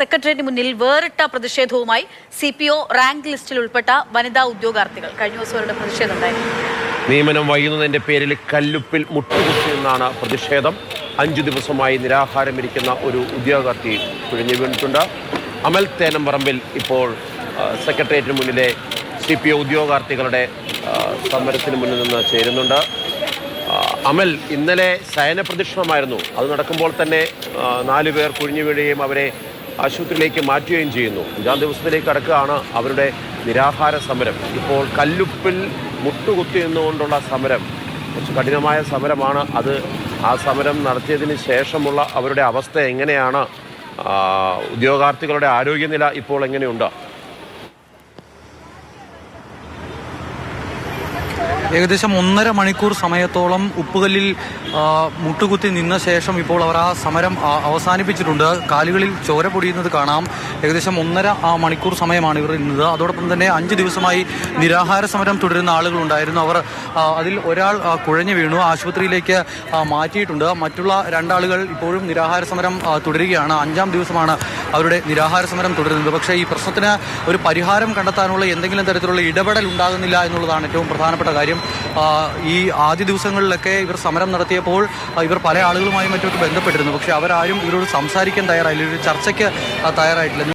സെക്രട്ടേറിയറ്റിന് മുന്നിൽ വേറിട്ട പ്രതിഷേധവുമായി CPO റാങ്ക് ലിസ്റ്റിൽ ഉൾപ്പെട്ട വനിതാ ഉദ്യോഗാർത്ഥികൾ കഴിഞ്ഞ ദിവസം അവരുടെ പ്രതിഷേധം ഉണ്ടായിരുന്നു. നിയമനം വൈകുന്നതിന്റെ പേരിൽ കല്ലുപ്പിൽ മുട്ടുകുത്തിയെന്നാണ് പ്രതിഷേധം. 5 ദിവസമായി നിരാഹാരമിരിക്കുന്ന ഒരു ഉദ്യോഗാർത്ഥി കുഴഞ്ഞു വീണിട്ടുണ്ട്. അമൽ തേനമ്പറമ്പിൽ ഇപ്പോൾ സെക്രട്ടേറിയറ്റിന് മുന്നിലെ CPO ഉദ്യോഗാർത്ഥികളുടെ സമരത്തിന് മുന്നിൽ നിന്ന് ചേരുന്നുണ്ട്. അമൽ, ഇന്നലെ ശയന പ്രദക്ഷിണമായിരുന്നു. അത് നടക്കുമ്പോൾ തന്നെ 4 പേർ കുഴിഞ്ഞു വീഴുകയും അവരെ ആശുപത്രിയിലേക്ക് മാറ്റുകയും ചെയ്യുന്നു. 5-ാം ദിവസത്തിലേക്ക് കടക്കുകയാണ് അവരുടെ നിരാഹാര സമരം. ഇപ്പോൾ കല്ലുപ്പിൽ മുട്ടുകുത്തി നിന്നുകൊണ്ടുള്ള സമരം കുറച്ച് കഠിനമായ സമരമാണ്. ആ സമരം നടത്തിയതിന് ശേഷമുള്ള അവരുടെ അവസ്ഥ എങ്ങനെയാണ്? ഉദ്യോഗാർത്ഥികളുടെ ആരോഗ്യനില ഇപ്പോൾ എങ്ങനെയുണ്ട്? ഏകദേശം 1.5 മണിക്കൂർ സമയത്തോളം ഉപ്പുകല്ലിൽ മുട്ടുകുത്തി നിന്ന ശേഷം ഇപ്പോൾ അവർ ആ സമരം അവസാനിപ്പിച്ചിട്ടുണ്ട്. കാലുകളിൽ ചോര പൊടിയുന്നത് കാണാം. ഏകദേശം 1.5 മണിക്കൂർ സമയമാണ് ഇവർ നിന്നത്. അതോടൊപ്പം തന്നെ 5 ദിവസമായി നിരാഹാര സമരം തുടരുന്ന ആളുകളുണ്ടായിരുന്നു. അവർ അതിൽ ഒരാൾ കുഴഞ്ഞു വീണു, ആശുപത്രിയിലേക്ക് മാറ്റിയിട്ടുണ്ട്. മറ്റുള്ള 2 ആളുകൾ ഇപ്പോഴും നിരാഹാര സമരം തുടരുകയാണ്. 5-ാം ദിവസമാണ് അവരുടെ നിരാഹാര സമരം തുടരുന്നത്. പക്ഷേ ഈ പ്രശ്നത്തിന് ഒരു പരിഹാരം കണ്ടെത്താനുള്ള എന്തെങ്കിലും തരത്തിലുള്ള ഇടപെടൽ ഉണ്ടാകുന്നില്ല എന്നുള്ളതാണ് ഏറ്റവും പ്രധാനപ്പെട്ട കാര്യം. ഈ ആദ്യ ദിവസങ്ങളിലൊക്കെ ഇവർ സമരം നടത്തിയപ്പോൾ ഇവർ പല ആളുകളുമായി മറ്റൊക്കെ ബന്ധപ്പെട്ടിരുന്നു. പക്ഷേ അവരാരും ഇവരോട് സംസാരിക്കാൻ തയ്യാറായില്ല, ഒരു ചർച്ചയ്ക്ക് തയ്യാറായിട്ടില്ല.